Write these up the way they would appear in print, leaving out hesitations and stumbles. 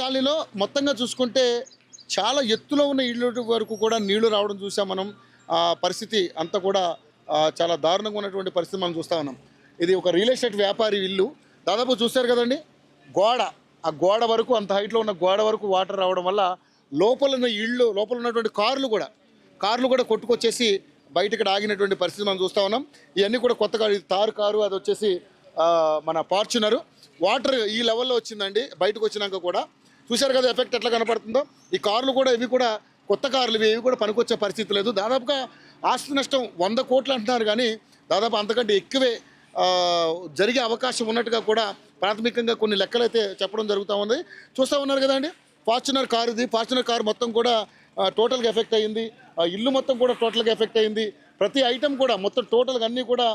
కాలనీలో మొత్తంగా చూసుకుంటే చాలా ఎత్తులో ఉన్న ఇళ్ళ వరకు కూడా నీళ్లు రావడం చూసాం మనం. పరిస్థితి అంతా కూడా చాలా దారుణంగా ఉన్నటువంటి పరిస్థితి మనం చూస్తూ ఉన్నాం. ఇది ఒక రియల్ ఎస్టేట్ వ్యాపారి ఇల్లు. దాదాపు చూశారు కదండి, ఆ గోడ వరకు, అంత హైట్లో ఉన్న గోడ వరకు వాటర్ రావడం వల్ల లోపల ఉన్నటువంటి కార్లు కూడా కొట్టుకొచ్చేసి బయట ఇక్కడ ఆగినటువంటి పరిస్థితి మనం చూస్తూ ఉన్నాం. ఇవన్నీ కూడా కొత్త కారు, ఇది తారు కారు, అది వచ్చేసి మన ఫార్చునరు. వాటర్ ఈ లెవెల్లో వచ్చిందండి. బయటకు వచ్చినాక కూడా చూశారు కదా ఎఫెక్ట్ ఎట్లా కనపడుతుందో. ఈ కార్లు కూడా ఇవి కూడా కొత్త కార్లు, ఇవి కూడా పనికొచ్చే పరిస్థితి లేదు. దాదాపుగా ఆస్తి నష్టం 100 కోట్లు అంటున్నారు, కానీ దాదాపు అంతకంటే ఎక్కువే జరిగే అవకాశం ఉన్నట్టుగా కూడా ప్రాథమికంగా కొన్ని లెక్కలు అయితే చెప్పడం జరుగుతూ ఉంది. చూస్తూ ఉన్నారు కదండి, ఫార్చునర్ కారు మొత్తం కూడా టోటల్గా ఎఫెక్ట్ అయ్యింది. ఇల్లు మొత్తం కూడా టోటల్గా ఎఫెక్ట్ అయ్యింది. ప్రతి ఐటమ్ కూడా మొత్తం టోటల్గా అన్నీ కూడా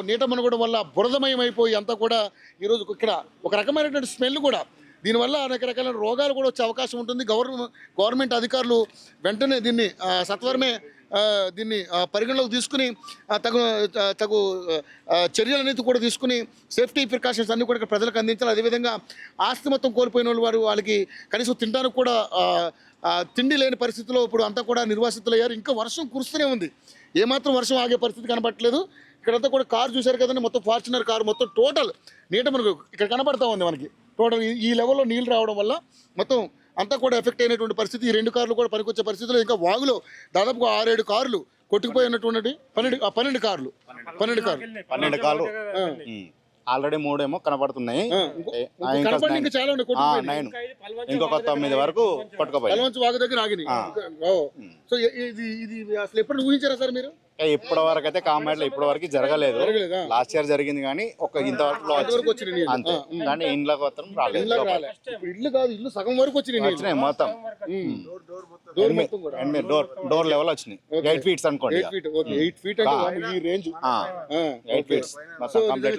నీట మునగడం వల్ల బురదమయం అయిపోయి అంతా కూడా ఈరోజు ఇక్కడ ఒక రకమైనటువంటి స్మెల్ కూడా, దీనివల్ల అనేక రకాల రోగాలు కూడా వచ్చే అవకాశం ఉంటుంది. గవర్నమెంట్ అధికారులు వెంటనే దీన్ని సత్వరమే దీన్ని పరిగణలోకి తీసుకుని తగు చర్యలనేది కూడా తీసుకుని సేఫ్టీ ప్రికాషన్స్ అన్నీ కూడా ప్రజలకు అందించాలి. అదేవిధంగా ఆస్తి మొత్తం కోల్పోయిన వాళ్ళకి కనీసం తినడానికి కూడా తిండి లేని పరిస్థితిలో ఇప్పుడు అంతా కూడా నిర్వాసితులయ్యారు. ఇంకా వర్షం కురుస్తూనే ఉంది, ఏమాత్రం వర్షం ఆగే పరిస్థితి కనబట్టలేదు. ఇక్కడంతా కూడా కారు చూశారు కదండి, మొత్తం ఫార్చునర్ కారు మొత్తం టోటల్ నీట మనకు ఇక్కడ కనబడతా ఉంది. మనకి టోటల్ ఈ లెవెల్లో నీళ్ళు రావడం వల్ల మొత్తం అంతా కూడా ఎఫెక్ట్ అయినటువంటి పరిస్థితి. ఈ 2 కార్లు కూడా పనికొచ్చే పరిస్థితిలో, ఇంకా వాగులో దాదాపుగా 6-7 కార్లు కొట్టుకుపోయి ఉన్నటువంటి 12 కార్లు ఆల్రెడీ 3 ఏమో కనబడుతున్నాయి. ఇంకొక 9 వరకు పట్టుకుపోయి వాగు దగ్గర ఆగినాయి. సో ఇది అసలు ఎప్పుడు ఊహించారా సార్ మీరు? ఇప్పటి వరకు అయితే కామెంట్లో ఇప్పటి వరకు జరగలేదు. లాస్ట్ ఇయర్ జరిగింది, కానీ ఇంతవరకు వచ్చినాయి అంతే. కానీ ఇంట్లోకి మాత్రం రాలేదు. ఇల్లు కాదు, ఇల్లు సగం వరకు వచ్చినాయి మొత్తం. డోర్ లెవెల్ వచ్చినాయి. 8 ఫీట్స్ అనుకోండి. 8 ఫీట్ అంటే ఈ రేంజ్ 8 ఫీట్స్.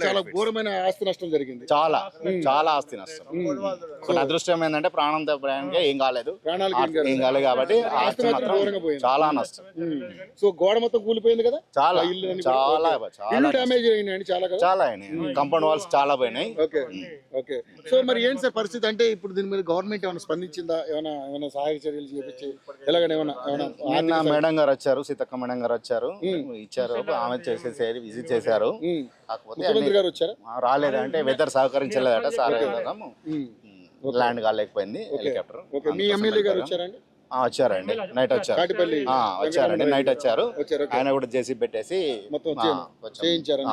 చాలా ఘోరమైన ఆస్తి నష్టం జరిగింది. చాలా ఆస్తి నష్టం. అదృష్టం ఏంటంటే ప్రాణం తప్పడానికి ఏం కాలేదు కాబట్టి ఆస్తి మాత్రం చాలా నష్టం. సో గోడ మొత్తం కూలిపోయింది కదా, చాలా డ్యామేజ్ అయినాయి, చాలా అయినాయి. కాంపౌండ్ వాల్స్ చాలా పోయినాయి. ఓకే. సో మరి ఏంటి సార్ పరిస్థితి? అంటే ఇప్పుడు దీని మీద గవర్నమెంట్ ఏమైనా స్పందించిందా? ఏమైనా సహాయ చర్యలు చేపించి ఏమైనా మేడం గారు వచ్చారు, సీతక్క మేడం గారు వచ్చారు, ఇచ్చారు. ఆమె విజిట్ చేశారు. ముఖ్యమంత్రి గారు వచ్చారు? రాలేదంటే వెదర్ సహకరించలేదట. సార్ ల్యాండ్ కాలేకపోయింది. హెలికాప్టర్. మీ ఎమ్మెల్యే గారు వచ్చారండి? వచ్చారండి, నైట్ వచ్చారండి. నైట్ వచ్చారు. ఆయన కూడా జేసీ పెట్టేసి మొత్తం చేయించారు.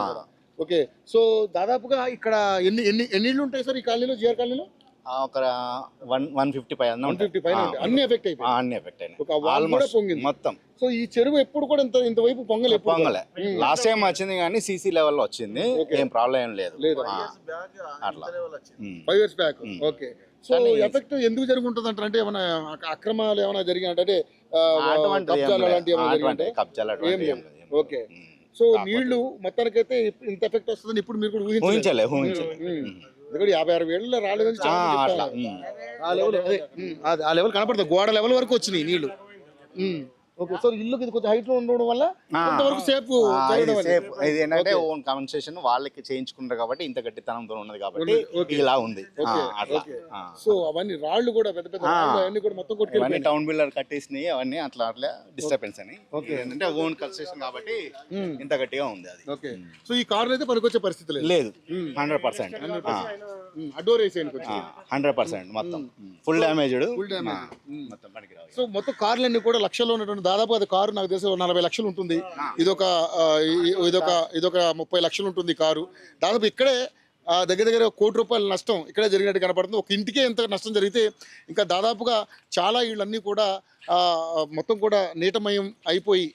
ఓకే. సో దాదాపుగా ఇక్కడ ఎన్ని ఇళ్ళు ఉంటాయి సార్ ఈ కాలనీలో, జిఆర్ కాలనీలో? ఒక 150 పైన అన్ని ఎఫెక్ట్ అయిపోయింది మొత్తం. సో ఈ చెరువు ఎప్పుడు కూడా ఇంతవైపు పొంగలే. లాస్ట్ టైం వచ్చింది కానీ సీసీ లెవెల్ లో వచ్చింది, ఏం ప్రాబ్లం ఏం లేదు. అట్లా 5 years back. Okay. So effect ఎందుకు జరుగుతుంటుంది అంటే ఏమైనా అక్రమాలు ఏమైనా జరిగినట్టే? ఓకే. సో నీళ్లు మొత్తానికైతే ఇంత ఎఫెక్ట్ వస్తుందని ఇప్పుడు మీరు కూడా ఊహించలేదు. 56 ఏళ్ళలో రాలేదు. ఆ లెవెల్ కనపడుతుంది, గోడ లెవెల్ వరకు వచ్చినాయి నీళ్లు. ఓకే. సో ఇల్లుకి ఇది కొంచెం హైట్ లో ఉండడం వల్ల కొంతవరకు సేఫ్. ఇది ఏంటంటే ఓన్ కన్స్ట్రక్షన్ వాళ్ళకి చేయించుకుంటారు కాబట్టి ఇంత గట్టితనంతో ఉన్నది కాబట్టి ఇలా ఉంది. సో అవన్నీ రాళ్ళు కూడా పెద్ద పెద్ద అవన్నీ కూడా మొత్తం కొట్టుకెళ్ళి టౌన్ బిల్డర్ కట్టేసినాయి అవన్నీ అట్లా డిస్టర్బెన్స్ అని. ఏంటంటే ఓన్ కన్స్ట్రక్షన్ కాబట్టి ఇంత గట్టిగా ఉంది అది. ఓకే. సో ఈ కార్ అయితే పనికొచ్చే పరిస్థితి లేదు. 100% అడోర్ వేసేయండి 100% మొత్తం ఫుల్ డ్యామేజ్డ్. మొత్తం పనికిరావు. సో మొత్తం కార్లన్నీ కూడా లక్షల్లో ఉన్నటువంటి దాదాపు అది కారు నాకు తెలిసి 40 లక్షలు ఉంటుంది. ఇదొక 30 లక్షలు ఉంటుంది కారు. దాదాపు ఇక్కడే దగ్గర దగ్గర 1 కోటి రూపాయల నష్టం ఇక్కడే జరిగినట్టు కనపడుతుంది. ఒక ఇంటికే ఎంత నష్టం జరిగితే ఇంకా దాదాపుగా చాలా ఇళ్ళన్నీ కూడా మొత్తం కూడా నీటమయం అయిపోయి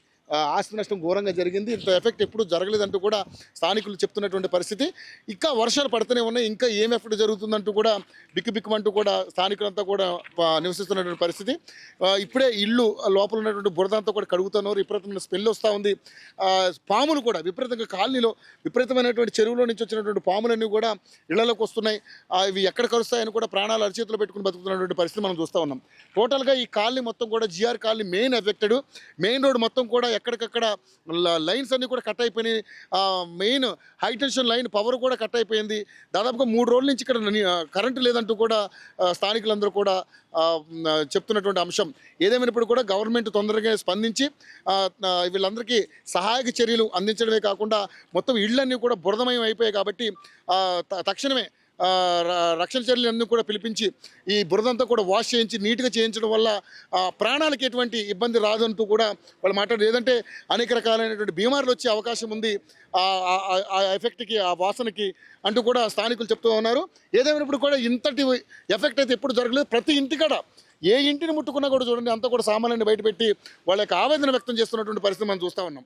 ఆస్తి నష్టం ఘోరంగా జరిగింది. ఇంత ఎఫెక్ట్ ఎప్పుడు జరగలేదంటూ కూడా స్థానికులు చెప్తున్నటువంటి పరిస్థితి. ఇంకా వర్షాలు పడుతూనే ఉన్నాయి, ఇంకా ఏం ఎఫెక్ట్ జరుగుతుందంటూ కూడా బిక్కుబిక్కుమంటూ కూడా స్థానికులంతా కూడా నివసిస్తున్నటువంటి పరిస్థితి. ఇప్పుడే ఇల్లు లోపల ఉన్నటువంటి బురదంతా కూడా కడుగుతున్నారు. విపరీతమైన స్మెల్ వస్తూ ఉంది. పాములు కూడా విపరీతంగా కాలనీలో విపరీతమైనటువంటి చెరువులో నుంచి వచ్చినటువంటి పాములన్నీ కూడా ఇళ్లలోకి వస్తున్నాయి. ఇవి ఎక్కడ కలుస్తాయని కూడా ప్రాణాలు అరిచేతులు పెట్టుకుని బతుకుతున్నటువంటి పరిస్థితి మనం చూస్తూ ఉన్నాం. టోటల్గా ఈ కాలనీ మొత్తం కూడా GR colony main affected. Main road మొత్తం కూడా ఎక్కడికక్కడ లైన్స్ అన్నీ కూడా కట్ అయిపోయినాయి. Main high tension line power కూడా కట్ అయిపోయింది. దాదాపుగా 3 రోజుల నుంచి ఇక్కడ కరెంటు లేదంటూ కూడా స్థానికులందరూ కూడా చెప్తున్నటువంటి అంశం. ఏదేమైనప్పుడు కూడా గవర్నమెంట్ తొందరగా స్పందించి వీళ్ళందరికీ సహాయక చర్యలు అందించడమే కాకుండా మొత్తం ఇళ్ళన్నీ కూడా బురదమయం అయిపోయాయి కాబట్టి తక్షణమే రక్షణ చర్యలన్నీ కూడా పిలిపించి ఈ బురదంతా కూడా వాష్ చేయించి నీట్గా చేయించడం వల్ల ప్రాణాలకు ఎటువంటి ఇబ్బంది రాదంటూ కూడా వాళ్ళు మాట్లాడారు. ఏదంటే అనేక రకాలైనటువంటి బీమారులు వచ్చే అవకాశం ఉంది ఆ ఎఫెక్ట్కి, ఆ వాసనకి అంటూ కూడా స్థానికులు చెప్తూ ఉన్నారు. ఏదేమైనప్పుడు కూడా ఇంతటి ఎఫెక్ట్ అయితే ఎప్పుడు జరగలేదు. ప్రతి ఇంటికాడ ఏ ఇంటిని ముట్టుకున్నా కూడా చూడండి అంతా కూడా సామాన్యాన్ని బయటపెట్టి వాళ్ళ యొక్క ఆవేదన వ్యక్తం చేస్తున్నటువంటి పరిస్థితి మనం చూస్తూ ఉన్నాం.